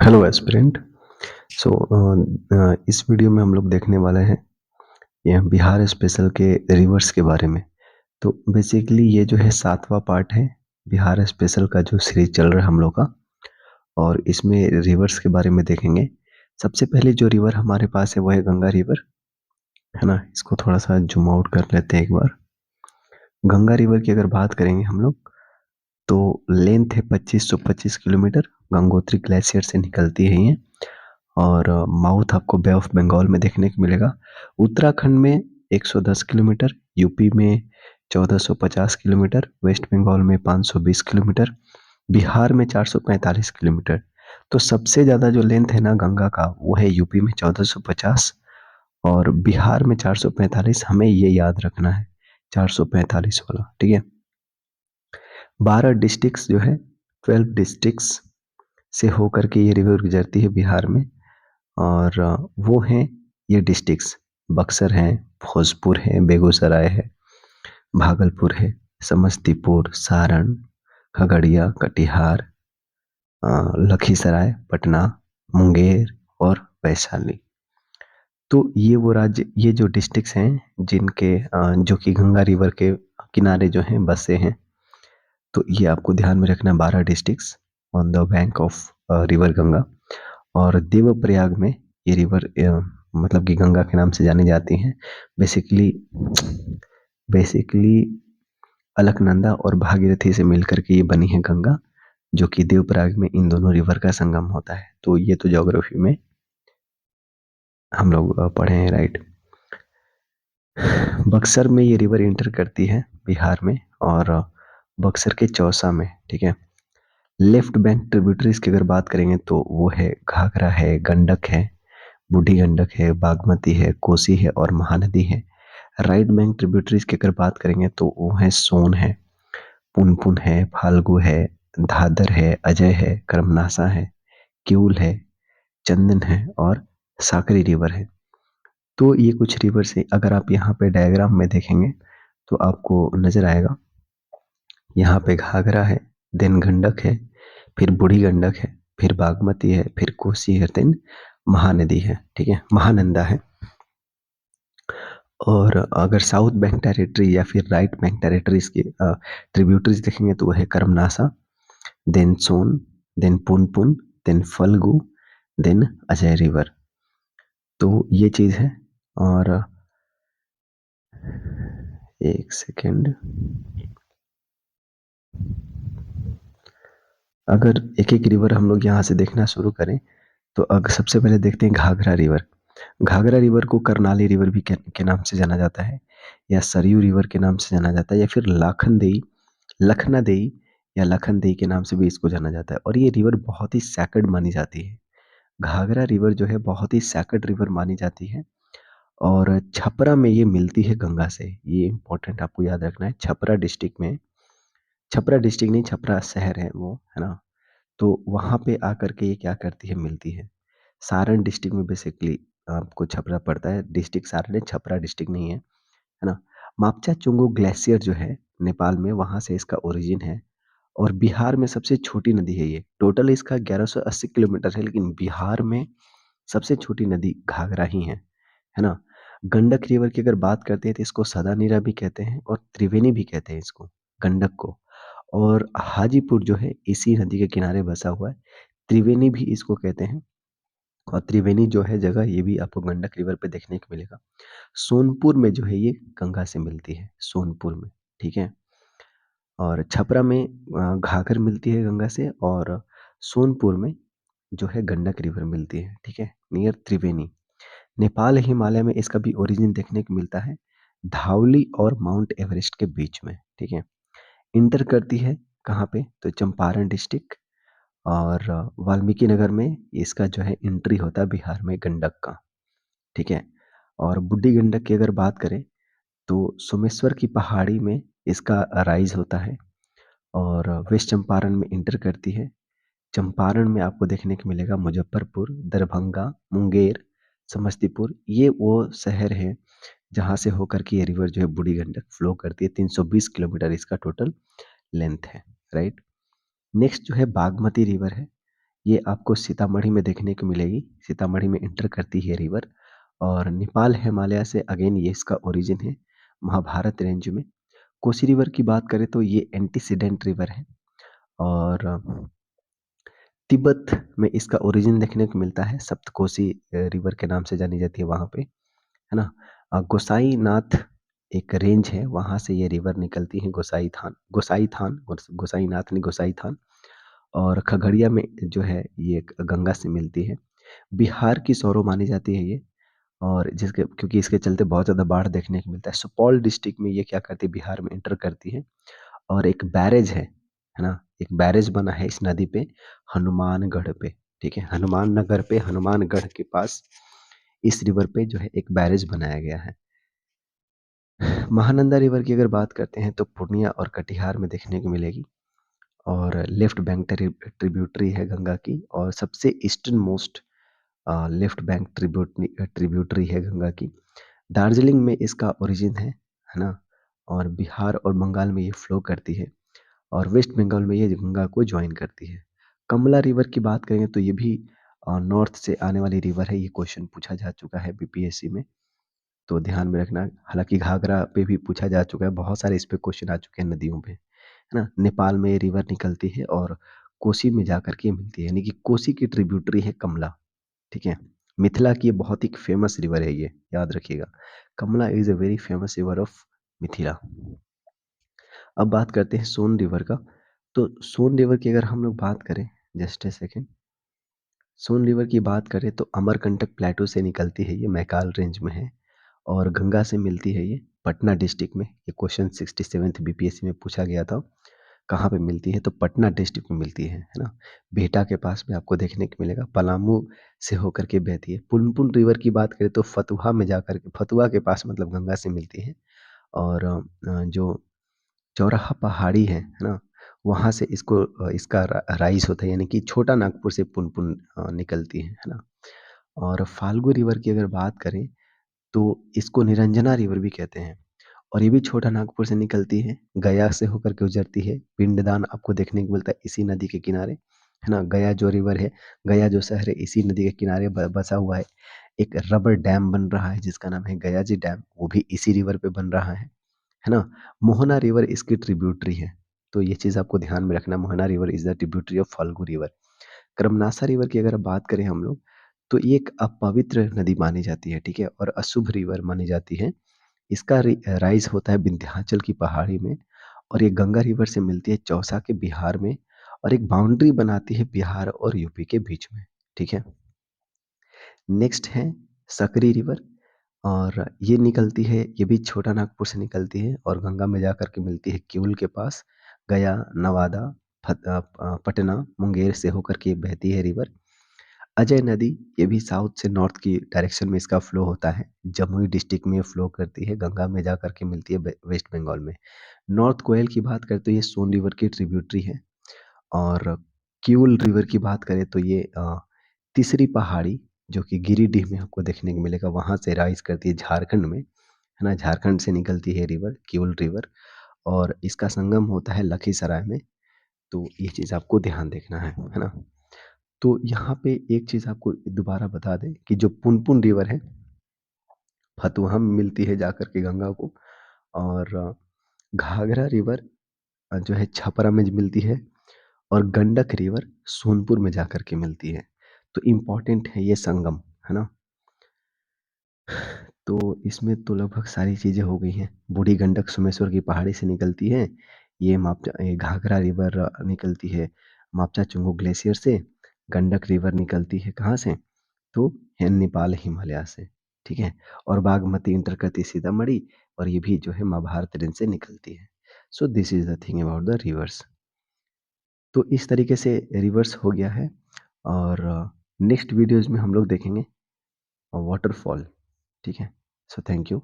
Hello aspirant. सो इस video में हम लोग देखने वाले हैं ये बिहार स्पेशल के रिवर्स के बारे में। तो बेसिकली ये जो है 7वां पार्ट है बिहार स्पेशल का जो सीरीज चल रहा है हम लोग का। और इसमें रिवर्स के बारे में देखेंगे। सबसे पहले जो रिवर हमारे पास है वो है गंगा रिवर, है ना। इसको थोड़ा सा जूम आउट कर लेते हैं एक बार। गंगा रिवर की अगर बात करेंगे हम लोग तो लेंथ है 2525 किलोमीटर। गंगोत्री ग्लेशियर से निकलती है ये। और माउथ आपको बे ऑफ बंगाल में देखने को मिलेगा। उत्तराखंड में 110 किलोमीटर, यूपी में 1450 किलोमीटर, वेस्ट बंगाल में 520 किलोमीटर, बिहार में 445 किलोमीटर। तो सबसे ज़्यादा जो लेंथ है ना गंगा का वो है यूपी में 1450 और बिहार में 445। हमें ये याद रखना है 445 वाला, ठीक है। 12 डिस्ट्रिक्ट्स जो है, 12 डिस्ट्रिक्ट्स से होकर के ये रिवर गुजरती है बिहार में। और वो हैं ये डिस्ट्रिक्ट्स, बक्सर है, भोजपुर है, बेगूसराय है, भागलपुर है, समस्तीपुर, सारण, खगड़िया, कटिहार, लखीसराय, पटना, मुंगेर और वैशाली। तो ये वो राज्य, ये जो डिस्ट्रिक्ट्स हैं जिनके जो कि गंगा रिवर के किनारे जो हैं बसे हैं। तो ये आपको ध्यान में रखना, 12 districts on the bank of river Ganga. और देवप्रयाग में ये रिवर मतलब कि गंगा के नाम से जानी जाती हैं। बेसिकली बेसिकली अलकनंदा और भागीरथी से मिलकर के ये बनी है गंगा, जो कि देवप्रयाग में इन दोनों रिवर का संगम होता है। तो ये तो ज्योग्राफी में हम लोग पढ़े हैं, राइट। बक्सर में ये रिवर इंटर करती है बिहार में, और बक्सर के चौसा में, ठीक है। लेफ्ट बैंक ट्रिब्यूटरीज की अगर बात करेंगे तो वो है घाघरा है, गंडक है, बूढ़ी गंडक है, बागमती है, कोसी है और महानदी है। राइट बैंक ट्रिब्यूटरीज की अगर बात करेंगे तो वो है सोन है, पुनपुन है, फाल्गु है, धादर है, अजय है, कर्मनासा है, क्यूल है, चंदन है और साकरी रिवर है। तो ये कुछ रिवर से अगर आप यहाँ पे डायग्राम में देखेंगे तो आपको नजर आएगा। यहाँ पे घाघरा है, देन गंडक है, फिर बूढ़ी गंडक है, फिर बागमती है, फिर कोसी है, देन महानदी है, ठीक है, महानंदा है। और अगर साउथ बैंक टेरिटरी या फिर राइट बैंक टेरिटरीज की ट्रिब्यूटरीज देखेंगे तो वो है Karmanasa, then Son, then Punpun, then Falgu, then Ajay river. तो ये चीज है। और एक सेकेंड, अगर एक एक रिवर हम लोग यहाँ से देखना शुरू करें तो अगर सबसे पहले देखते हैं घाघरा रिवर। घाघरा रिवर को करनाली रिवर भी के नाम से जाना जाता है, या सरयू रिवर के नाम से जाना जाता है, या फिर लाखनदेई, लखनादेई या लखनदेई के नाम से भी इसको जाना जाता है। और ये रिवर बहुत ही सैक्रेड मानी जाती है। घाघरा रिवर जो है बहुत ही सैक्रेड रिवर मानी जाती है। और छपरा में ये मिलती है गंगा से। ये इंपॉर्टेंट आपको याद रखना है। छपरा डिस्ट्रिक्ट में, छपरा डिस्ट्रिक्ट नहीं, छपरा शहर है वो, है ना। तो वहां पे आकर के ये क्या करती है, मिलती है। सारण डिस्ट्रिक्ट में बेसिकली आपको छपरा पड़ता है। डिस्ट्रिक्ट सारण है, छपरा डिस्ट्रिक्ट नहीं है, है ना। मापचा चुंगू ग्लेशियर जो है नेपाल में, वहां से इसका ओरिजिन है। और बिहार में सबसे छोटी नदी है ये। टोटल इसका 1180 किलोमीटर है, लेकिन बिहार में सबसे छोटी नदी घाघरा ही है ना। गंडक रिवर की अगर बात करते हैं तो इसको सदानीरा भी कहते हैं और त्रिवेणी भी कहते हैं इसको, गंडक को। और हाजीपुर जो है इसी नदी के किनारे बसा हुआ है, त्रिवेणी भी इसको कहते हैं। और त्रिवेणी जो है जगह, ये भी आपको गंडक रिवर पे देखने को मिलेगा। सोनपुर में जो है ये गंगा से मिलती है, सोनपुर में, ठीक है। और छपरा में घाघर मिलती है गंगा से, और सोनपुर में जो है गंडक रिवर मिलती है, ठीक है, नियर त्रिवेणी। नेपाल हिमालय में इसका भी ओरिजिन देखने को मिलता है, धाउली और माउंट एवरेस्ट के बीच में, ठीक है। इंटर करती है कहाँ पे, तो चंपारण डिस्ट्रिक्ट और वाल्मीकि नगर में इसका जो है एंट्री होता है बिहार में गंडक का, ठीक है। और बूढ़ी गंडक की अगर बात करें तो सोमेश्वर की पहाड़ी में इसका राइज होता है और वेस्ट चंपारण में इंटर करती है। चंपारण में आपको देखने को मिलेगा मुजफ्फरपुर, दरभंगा, मुंगेर, समस्तीपुर। ये वो शहर है जहाँ से होकर के ये रिवर जो है बूढ़ी गंडक फ्लो करती है। 320 किलोमीटर इसका टोटल लेंथ है, राइट। नेक्स्ट जो है बागमती रिवर है। ये आपको सीतामढ़ी में देखने को मिलेगी। सीतामढ़ी में एंटर करती है रिवर और नेपाल हिमालय से अगेन ये इसका ओरिजिन है, महाभारत रेंज में। कोसी रिवर की बात करें तो ये एंटीसीडेंट रिवर है और तिब्बत में इसका ओरिजिन देखने को मिलता है। सप्तकोसी रिवर के नाम से जानी जाती है वहाँ पे, है ना? गोसाई नाथ एक रेंज है, वहाँ से ये रिवर निकलती है। गोसाई नाथ नहीं, गोसाई थान। और खगड़िया में जो है ये गंगा से मिलती है। बिहार की सौरो मानी जाती है ये, और जिसके क्योंकि इसके चलते बहुत ज़्यादा बाढ़ देखने को मिलता है। सुपौल डिस्ट्रिक्ट में ये क्या करती है, बिहार में एंटर करती है और एक बैरेज है ना? एक बैरेज बना है इस नदी पे, हनुमानगढ़ पे, ठीक है? हनुमान नगर पे, हनुमानगढ़ के पास इस रिवर पे जो है एक बैरेज बनाया गया है। महानंदा रिवर की अगर बात करते हैं तो पूर्णिया और कटिहार में देखने को मिलेगी और लेफ्ट बैंक ट्रिब्यूटरी है गंगा की और सबसे eastern most left bank tributary है गंगा की। दार्जिलिंग में इसका ओरिजिन है ना? और बिहार और बंगाल में ये फ्लो करती है और वेस्ट बंगाल में ये गंगा को ज्वाइन करती है। कमला रिवर की बात करेंगे तो ये भी नॉर्थ से आने वाली रिवर है। ये क्वेश्चन पूछा जा चुका है बीपीएससी में, तो ध्यान में रखना। हालांकि घाघरा पे भी पूछा जा चुका है, बहुत सारे इस पे क्वेश्चन आ चुके हैं नदियों पे, है ना? नेपाल में ये रिवर निकलती है और कोसी में जाकर के मिलती है, यानी कि कोसी की ट्रिब्यूटरी है कमला, ठीक है? मिथिला की ये बहुत ही फेमस रिवर है, ये याद रखिएगा। Kamala is a very famous river of Mithila. अब बात करते हैं सोन रिवर का। तो सोन रिवर की अगर हम लोग बात करें, just a second, Son river की बात करें तो अमरकंटक प्लेटो से निकलती है, ये मैकाल रेंज में है और गंगा से मिलती है ये पटना डिस्ट्रिक्ट में। ये क्वेश्चन 67th बीपीएससी में पूछा गया था, कहाँ पे मिलती है? तो पटना डिस्ट्रिक्ट में मिलती है ना? बिहटा के पास में आपको देखने को मिलेगा। पलामू से होकर के बहती है। पुनपुन रिवर की बात करें तो फतुहा में जाकर के, फतुहा के पास मतलब गंगा से मिलती है और जो चौराहा पहाड़ी है ना? वहाँ से इसका राइज होता है, यानी कि छोटा नागपुर से पुनपुन निकलती है ना? और फाल्गु रिवर की अगर बात करें तो इसको निरंजना रिवर भी कहते हैं और ये भी छोटा नागपुर से निकलती है, गया से होकर के गुजरती है। पिंडदान आपको देखने को मिलता है इसी नदी के किनारे, है ना? गया जो रिवर है, गया जो शहर है इसी नदी के किनारे बसा हुआ है। एक रबर डैम बन रहा है जिसका नाम है गयाजी डैम, वो भी इसी रिवर पे बन रहा है ना? मोहना रिवर इसकी ट्रिब्यूटरी है, तो ये चीज़ आपको ध्यान में रखना। Mohana river is the tributary of Phalgu river. Karmanasa river की अगर बात करें हम लोग, तो ये एक अपवित्र नदी मानी जाती है, ठीक है? और अशुभ रिवर मानी जाती है। इसका राइज होता है विंध्याचल की पहाड़ी में और ये गंगा रिवर से मिलती है चौसा के बिहार में और एक बाउंड्री बनाती है बिहार और यूपी के बीच में, ठीक है? नेक्स्ट है सकरी रिवर और ये निकलती है, ये भी छोटा नागपुर से निकलती है और गंगा में जाकर के मिलती है किउल के पास। गया, नवादा, पटना, मुंगेर से होकर के बहती है रिवर। अजय नदी, ये भी साउथ से नॉर्थ की डायरेक्शन में इसका फ्लो होता है। जमुई डिस्ट्रिक्ट में फ्लो करती है, गंगा में जाकर के मिलती है वेस्ट बंगाल में। नॉर्थ कोयल की बात करें तो ये सोन रिवर की ट्रिब्यूटरी है और किउल रिवर की बात करें तो ये तीसरी पहाड़ी जो कि गिरिडीह में आपको देखने को मिलेगा, वहाँ से राइज करती है झारखंड में, है ना? झारखंड से निकलती है रिवर, किउल रिवर, और इसका संगम होता है लखीसराय में। तो ये चीज़ आपको ध्यान देखना है ना? तो यहाँ पे एक चीज़ आपको दोबारा बता दें कि जो पुनपुन रिवर है, फतुहा में मिलती है जाकर के गंगा को और घाघरा रिवर जो है छपरा में मिलती है और गंडक रिवर सोनपुर में जाकर के मिलती है। तो इम्पोर्टेंट है ये संगम, है ना? तो इसमें तो लगभग सारी चीज़ें हो गई हैं। बूढ़ी गंडक सोमेश्वर की पहाड़ी से निकलती है। ये घाघरा रिवर निकलती है मापचा चुंगू ग्लेशियर से। गंडक रिवर निकलती है कहाँ से? तो है नेपाल हिमालय से, ठीक है? और बागमती इंटर करती है सीतामढ़ी और ये भी जो है महाभारत रेंज से निकलती है। So this is the thing about the reverse. तो इस तरीके से रिवर्स हो गया है और नेक्स्ट वीडियोज़ में हम लोग देखेंगे वाटरफॉल, ठीक है? So thank you.